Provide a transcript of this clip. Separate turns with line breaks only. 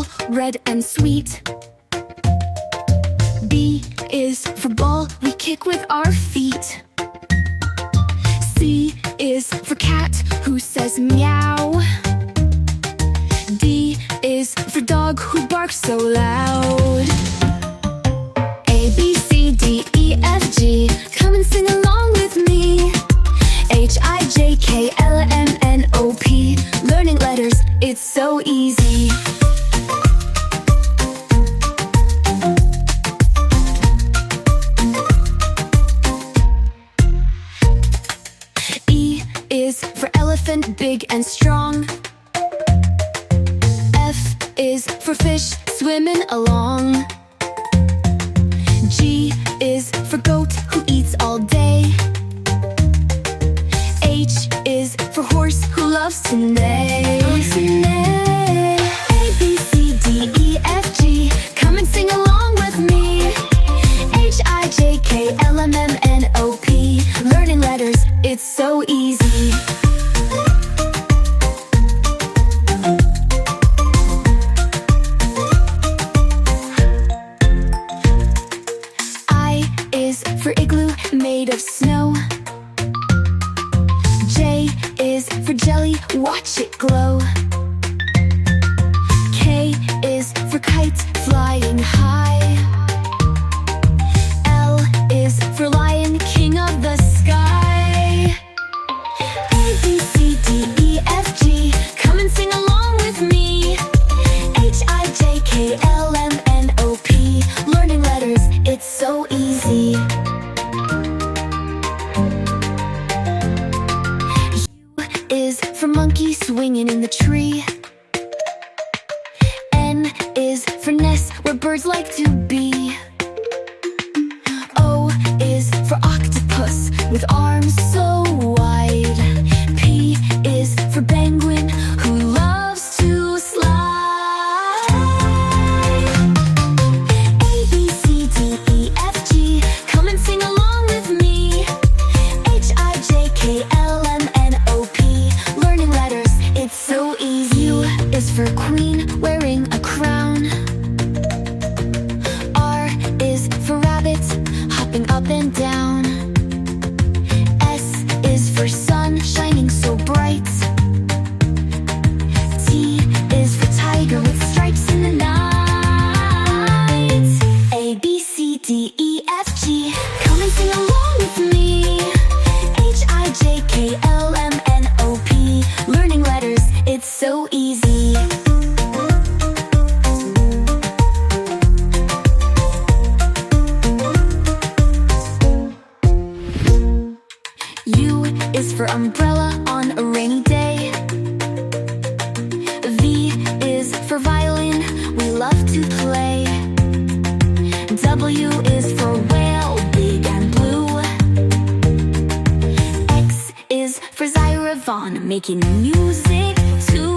apple, red and sweet. B is for ball, we kick with our feet. C is for cat, who says meow. D is for dog, who barks so loud. A, B, C, D, E, F, G, come and sing along with me. H, I, J, K, L, M, N, O, P, learning letters, it's so easy. E is for elephant, big and strong. F is for fish, swimming along. G is for goat, who eats all day. H is for horse, who loves to neigh. A, B, C, D, E, F, G, come and sing along with me. H, I, J, K, L, M, N, O, P, learning letters, it's so easy. I is for igloo, made of snow. J is for jelly, watch it glow. K is for kite, flying high. L is for lion, king of the sky. A, B, C, D, E, F, G, come and sing along with me. H, I, J, K, L, M, N, O, P, learning letters, it's so easy. U is for monkey, swinging in the tree. N is for nest, where birds like to be. O is for octopus, with arms so wide. P is for penguin, who loves to slide. A, B, C, D, E, F, G, come and sing along with me. H, I, J, K, L, M, N, O, P, learning letters, it's so easy. U is for queen, wearing a crown. R is for rabbit, hopping up and down. S is for sun, shining so bright. T is for tiger, with stripes in the night. A, B, C, D, E, F, G, come and sing along with me. H, I, J, K, L, M, N, O, P, learning letters, it's so easy. U is for umbrella on a rainy day. V is for violin, we love to play. W is for whale, big and blue. X is for xylophone, making music too.